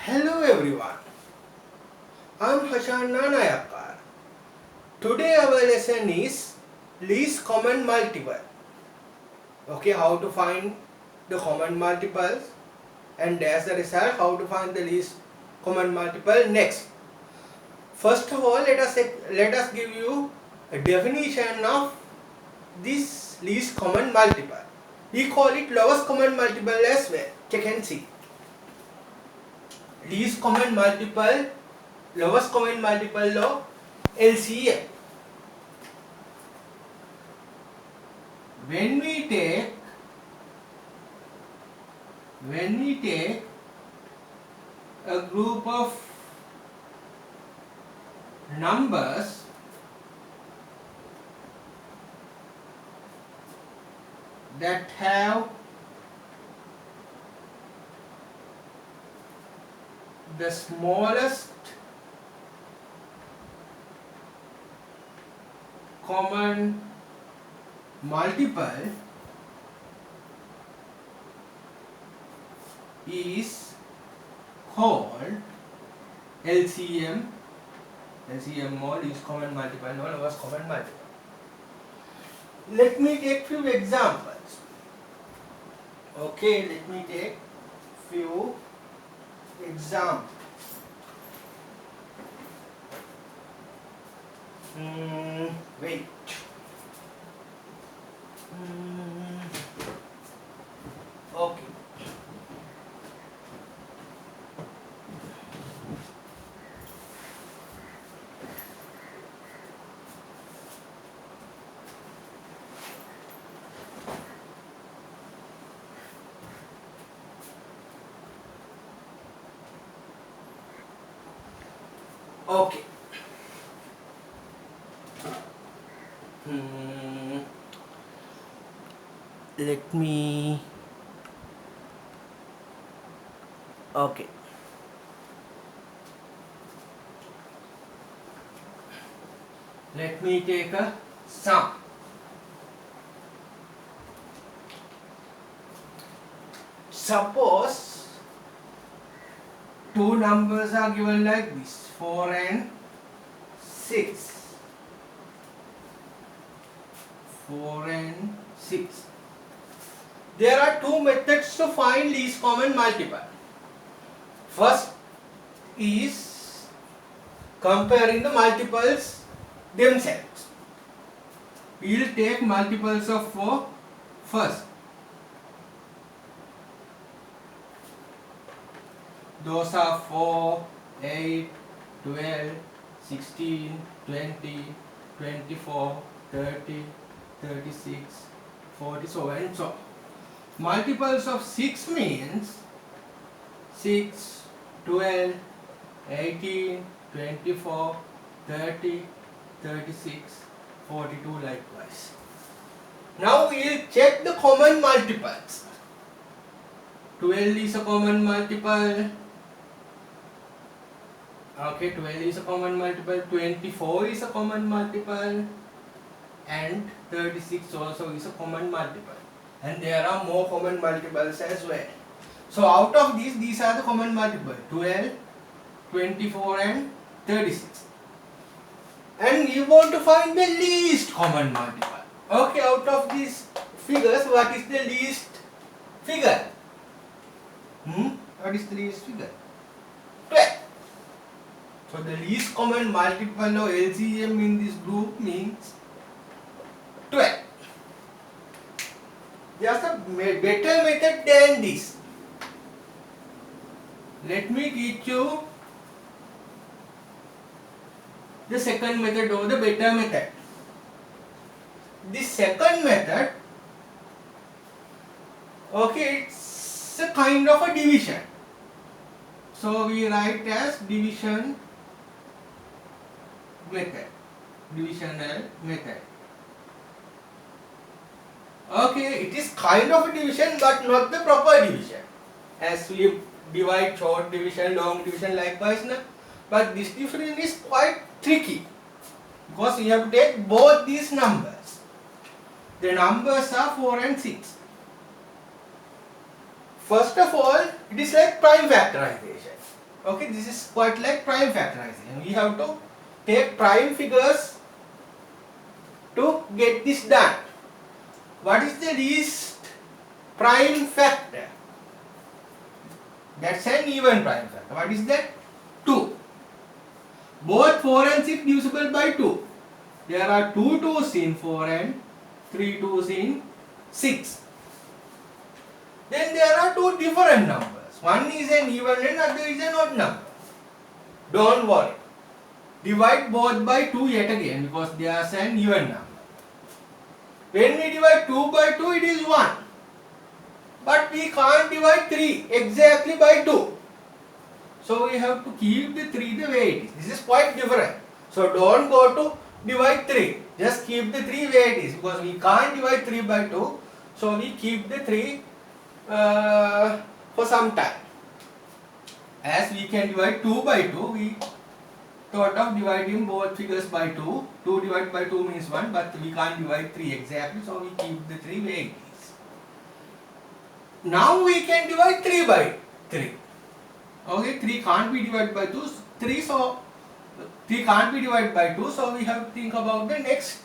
Hello everyone, I am Hashanna Nayakar. Today our lesson is least common multiple. Okay, how to find the common multiples, and as the result how to find the least common multiple next. First of all, let us give you a definition of this least common multiple. We call it lowest common multiple as well. You can see. Least common multiple, lowest common multiple of LCM. When we take a group of numbers that have the smallest common multiple is called LCM. LCM or least common multiple, no lowest common multiple. Let me take few examples. Okay, let me take few examples. Wait. Okay. Okay. Let me. Okay. Let me take a sum. Suppose two numbers are given like this, 4 and 6. 4 and 6. There are two methods to find least common multiple. First is comparing the multiples themselves. We will take multiples of 4 first. Those are 4, 8, 12, 16, 20, 24, 30, 36, 40, so and so. Multiples of 6 means 6, 12, 18, 24, 30, 36, 42 likewise. Now we will check the common multiples. 12 is a common multiple. Okay, 12 is a common multiple, 24 is a common multiple, and 36 also is a common multiple. And there are more common multiples as well. So out of these are the common multiples, 12, 24 and 36. And we want to find the least common multiple. Okay, out of these figures, what is the least figure? What is the least figure? 12. So the least common multiple of LCM in this group means 12. There's a better method than this. Let me teach you the second method or the better method. This second method, okay, it's a kind of a division. So we write as division method, divisional method. Okay, it is kind of a division but not the proper division. As we divide short division, long division likewise. But this division is quite tricky because you have to take both these numbers. The numbers are 4 and 6. First of all, it is like prime factorization. Okay, this is quite like prime factorization. We have to take prime figures to get this done. What is the least prime factor? That's an even prime factor. What is that? 2. Both 4 and 6 divisible by 2. There are 2 2's in 4 and 3 2's in 6. Then there are 2 different numbers. One is an even and other is an odd number. Don't worry. Divide both by 2 yet again because they are an even number. When we divide 2 by 2, it is 1. But we can't divide 3 exactly by 2. So we have to keep the 3 the way it is. This is quite different. So don't go to divide 3. Just keep the 3 where it is because we can't divide 3 by 2. So we keep the 3 for some time. As we can divide 2 by 2, we thought of dividing both figures by 2. 2 divided by 2 means 1, but we can't divide 3 exactly, so we keep the 3 where it is. Now we can divide 3 by 3. Okay, 3 can't be divided by 2, 3 can't be divided by 2, so we have to think about the next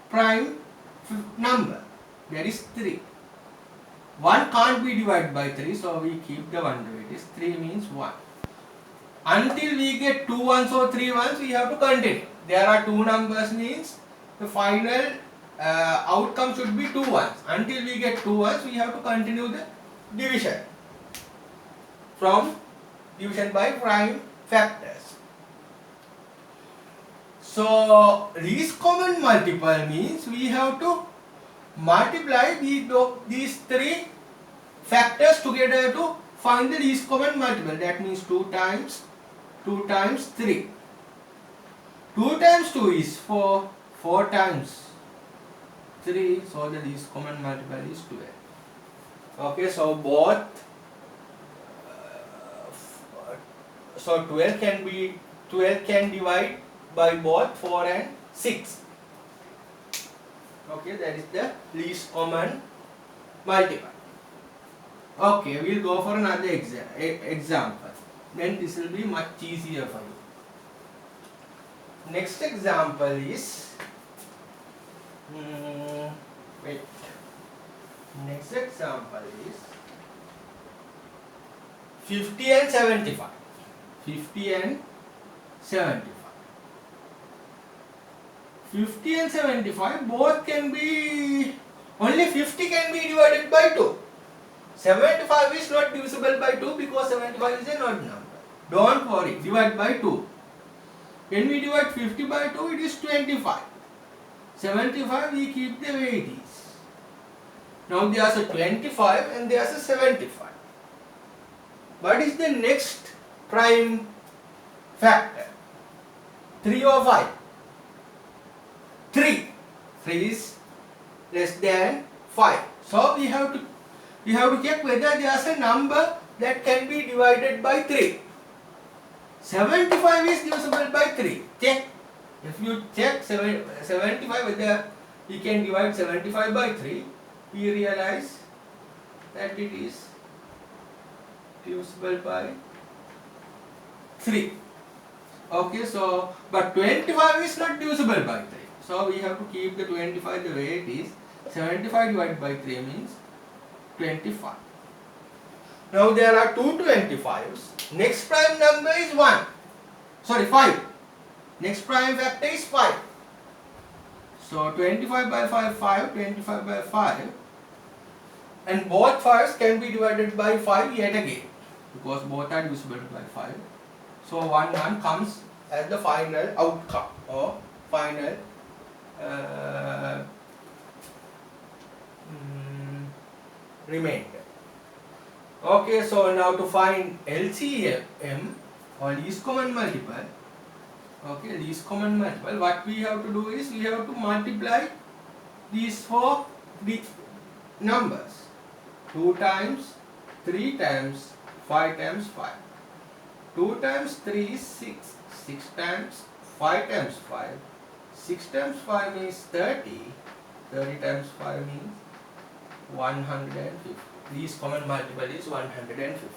prime number, that is 3. 1 can't be divided by 3, so we keep the 1 the way it is. 3 means 1. Until we get 2 ones or 3 ones, we have to continue. There are 2 numbers means the final outcome should be 2 ones. Until we get 2 ones, we have to continue the division from division by prime factors. So least common multiple means we have to multiply these 3 factors together to find the least common multiple. That means 2 times 3. 2 times 2 is 4. 4 times 3. So the least common multiple is 12. Okay, so both. So 12 can divide by both 4 and 6. Okay, that is the least common multiple. Okay, we'll go for another example. Then this will be much easier for you. Next example is Next example is 50 and 75. 50 and 75. 50 and 75 both can be, only 50 can be divided by 2. 75 is not divisible by 2 because 75 is an odd number. Don't worry, divide by 2. When we divide 50 by 2, it is 25. 75 we keep the way it is. Now there is a 25 and there is a 75. What is the next prime factor? 3 or 5? 3. 3 is less than 5. So we have to check whether there is a number that can be divided by 3. 75 is divisible by 3. Check. If you check 75 whether we can divide 75 by 3, we realize that it is divisible by 3. Okay, so but 25 is not divisible by 3. So we have to keep the 25 the way it is. 75 divided by 3 means 25. Now there are two 25s. Next prime number is 5. Next prime factor is 5. So 25 by 5, 5, 25 by 5. And both 5s can be divided by 5 yet again, because both are divisible by 5. So 1 comes as the final outcome or final remainder. Okay, so now to find LCM or least common multiple. Okay, least common multiple. What we have to do is we have to multiply these 4 numbers. 2 times, 3 times, 5 times 5. 2 times 3 is 6. 6 times 5 times 5. 6 times 5 means 30. 30 times 5 means 150. Least common multiple is 150.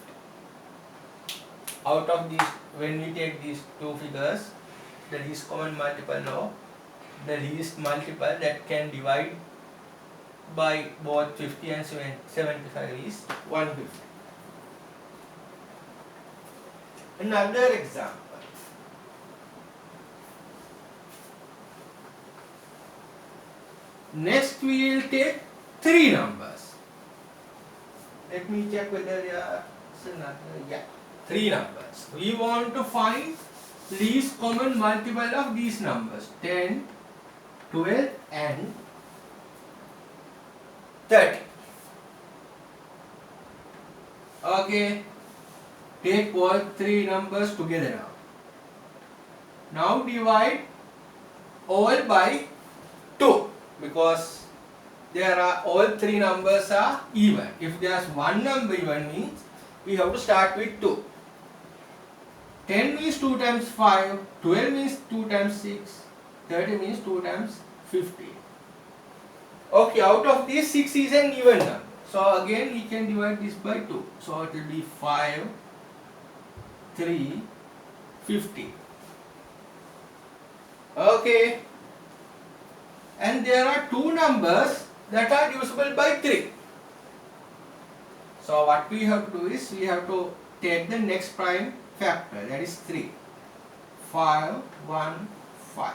out of these, when we take these two figures, the least common multiple now, the least multiple that can divide by both 50 and 75 is 150. Another example. Next we will take three numbers. Let me check whether there are three numbers. We want to find least common multiple of these numbers, 10, 12 and 30. Okay, take all three numbers together now. Now divide all by 2, because there are all three numbers are even. If there's one number even means we have to start with 2. 10 means 2 times 5, 12 means 2 times 6, 30 means 2 times 50. Okay, out of these 6 is an even number. So again we can divide this by 2. So it will be 5, 3, 50. Okay. And there are two numbers that are divisible by 3. So what we have to do is we have to take the next prime factor, that is 3. 5, 1, 5.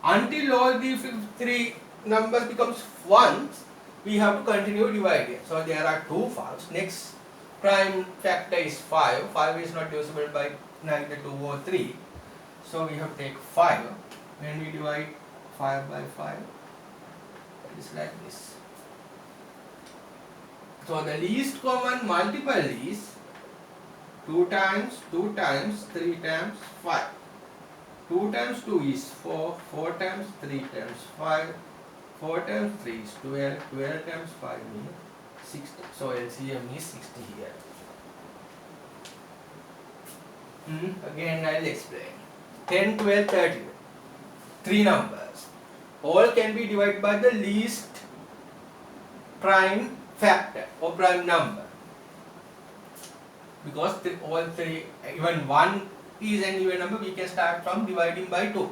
Until all the three numbers becomes 1s, we have to continue dividing. So there are two 5s. Next prime factor is 5. 5 is not divisible by neither 2 or 3. So we have to take 5. When we divide 5 by 5, it is like this. So the least common multiple is 2 times 2 times 3 times 5. 2 times 2 is 4, 4 times 3 times 5, 4 times 3 is 12, 12 times 5 means 60. So LCM is 60 here. Again I will explain. 10, 12, 30. Three numbers. All can be divided by the least prime factor or prime number. Because all three, even 1 is an even number, we can start from dividing by 2.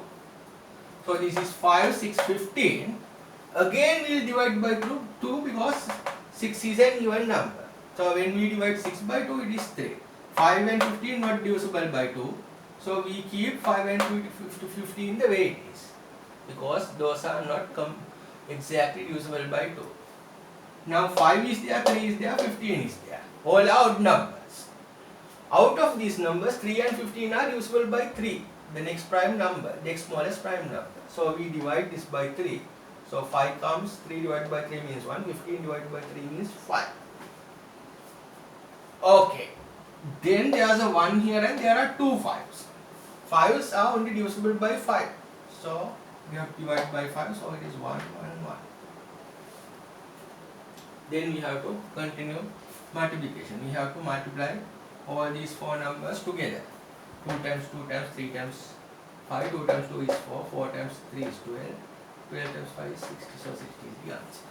So this is 5, 6, 15. Again we will divide by 2 because 6 is an even number. So when we divide 6 by 2, it is 3. 5 and 15 not divisible by 2. So we keep 5 and 15 the way it is, because those are not exactly divisible by 2. Now 5 is there, 3 is there, 15 is there. All odd numbers. Out of these numbers, 3 and 15 are divisible by 3, the next prime number, next smallest prime number. So we divide this by 3. So 5 comes, 3 divided by 3 means 1, 15 divided by 3 means 5. Okay. Then there is a 1 here and there are two 5s. 5s are only divisible by 5. So we have to divide by 5, so it is 1, 1, 1. Then we have to continue multiplication. We have to multiply all these 4 numbers together. 2 times 2 times 3 times 5, 2 times 2 is 4, 4 times 3 is 12, 12 times 5 is 60, so 60 is the answer.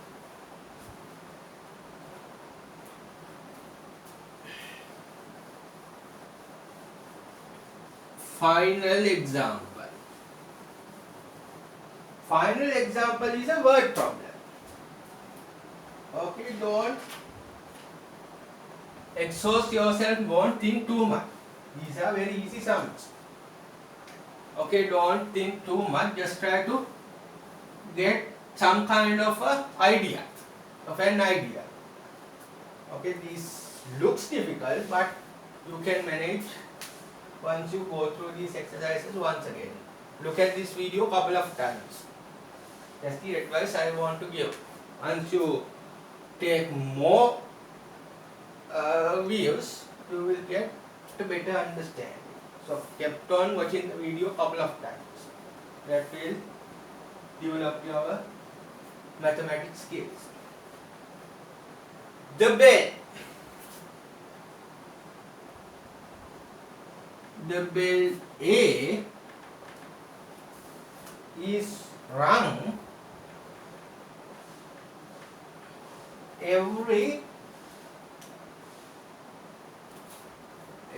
Final example. Final example is a word problem. Okay, don't exhaust yourself, don't think too much. These are very easy sums. Okay, don't think too much, just try to get some kind of an idea. Okay, this looks difficult, but you can manage once you go through these exercises once again. Look at this video a couple of times. That's the advice I want to give. Once you take more views, you will get a better understanding. So kept on watching the video a couple of times. That will develop your mathematics skills. The bell. The bell A is rung every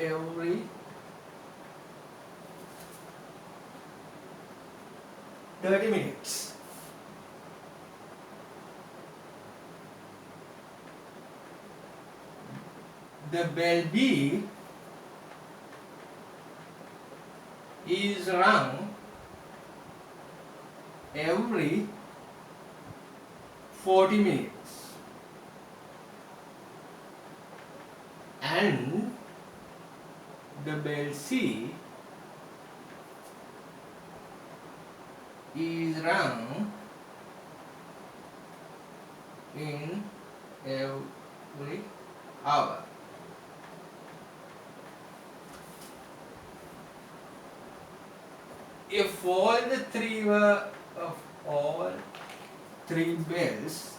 every 30 minutes. The bell B is rung every 40 minutes, and the bell C is rung in every hour. If all three bells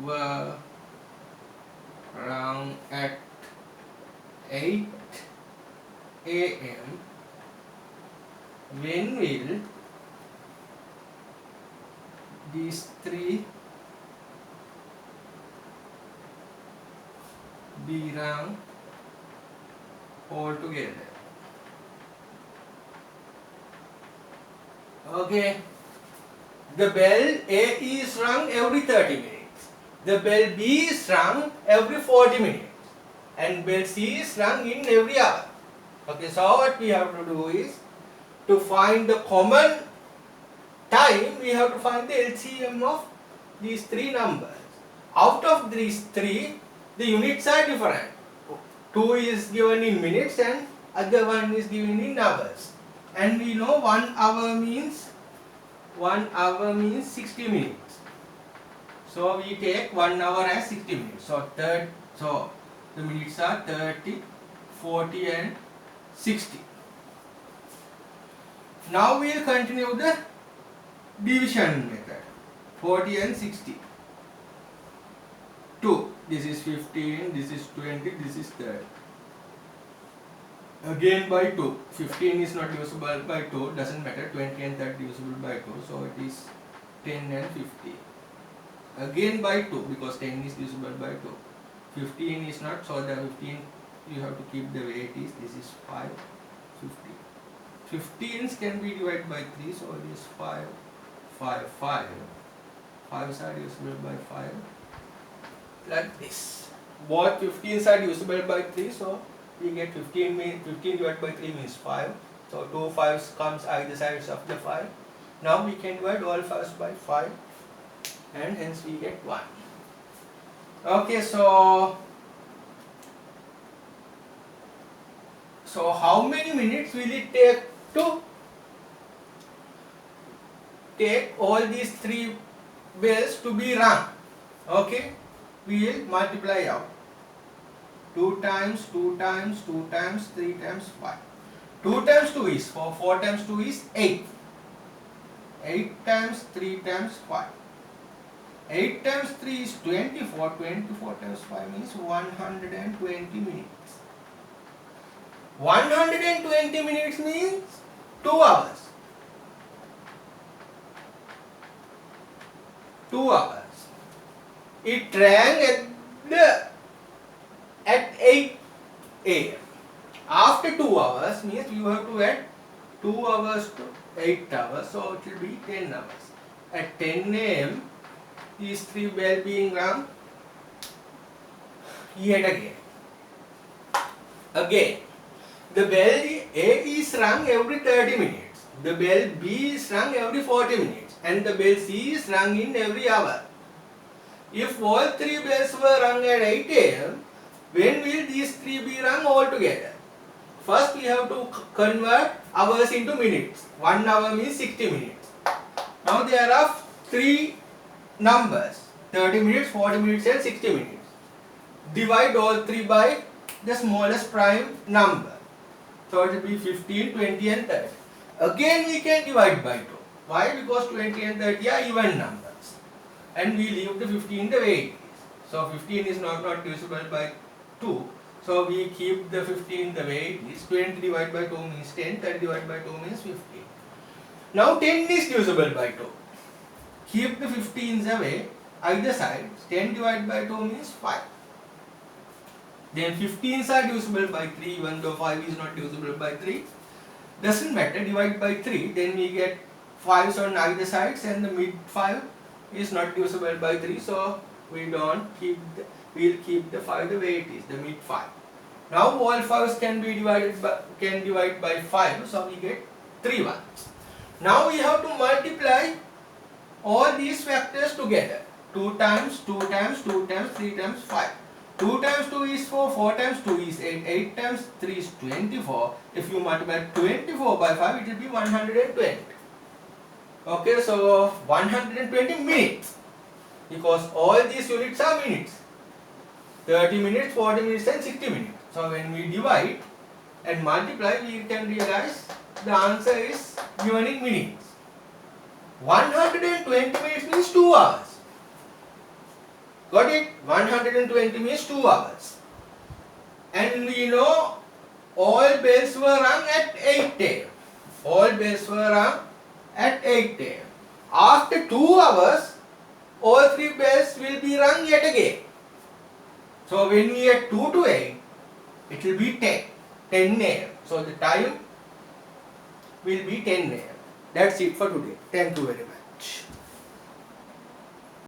were rung at 8 a.m., when will these three be rung all together? Okay, the bell A is rung every 30 minutes, the bell B is rung every 40 minutes, and bell C is rung in every hour. Okay, so what we have to do is, to find the common time, we have to find the LCM of these three numbers. Out of these three, the units are different. 2 is given in minutes and other one is given in hours. And we know 1 hour means 60 minutes. So we take 1 hour as 60 minutes. So the minutes are 30, 40 and 60. Now we will continue the division method. 40 and 60. 2. This is 15, this is 20, this is 30. Again by 2. 15 is not divisible by 2, doesn't matter. 20 and 30 divisible by 2, so it is 10 and 50. Again by 2, because 10 is divisible by 2. 15 is not, so the 15 you have to keep the way it is. This is 5, 15. 15s can be divided by 3, so it is 5, 5, 5. 5s are divisible by 5. Like this. Both 15s are divisible by 3, so we get 15 divided by 3 means 5. So 2 5s comes either sides of the 5. Now we can divide all 5s by 5, and hence we get 1. Okay, so how many minutes will it take to take all these three bells to be rung? Okay, we will multiply out. 2 times, 2 times, 2 times, 3 times, 5. 2 times 2 is 4, 4 times 2 is 8. 8 times 3 times 5. 8 times 3 is 24, 24 times 5 means 120 minutes. 120 minutes means 2 hours. 2 hours. It rang at 8 a.m. After 2 hours means you have to add 2 hours to 8 hours, so it will be 10 hours. At 10 a.m. these three bells being rung yet again. Again, the bell A is rung every 30 minutes, the bell B is rung every 40 minutes, and the bell C is rung in every hour. If all three bells were rung at 8 a.m., when will these three be rung all together? First we have to convert hours into minutes. 1 hour means 60 minutes. Now there are three numbers, 30 minutes, 40 minutes and 60 minutes. Divide all three by the smallest prime number. So it will be 15, 20 and 30. Again we can divide by 2. Why? Because 20 and 30 are even numbers. And we leave the 15 the way it is. So 15 is not divisible by 2. So we keep the 15 the way it is. 20 divided by 2 means 10, 30 divided by 2 means 15. Now 10 is divisible by 2. Keep the 15s away, either side. 10 divided by 2 means 5. Then 15s are divisible by 3, even though 5 is not divisible by 3. Doesn't matter, divide by 3, then we get 5s on either sides, and the mid 5 is not divisible by 3, so we don't keep the, we'll keep the 5 the way it is, the mid 5. Now all 5s can divide by 5, so we get 3 ones. Now we have to multiply all these factors together. 2 times, 2 times, 2 times, 3 times 5. 2 times 2 is 4, 4 times 2 is 8, 8 times 3 is 24. If you multiply 24 by 5, it will be 120. Okay, so 120 minutes, because all these units are minutes. 30 minutes, 40 minutes and 60 minutes. So when we divide and multiply, we can realize the answer is given in minutes. 120 minutes means 2 hours. Got it? 120 means 2 hours. And we know all bells were rung at 8 a.m. All bells were rung at 8 a.m. After 2 hours, all 3 bells will be rung yet again. So when we add 2 to 8, it will be 10 a.m. So the time will be 10 a.m. That's it for today. Thank you very much.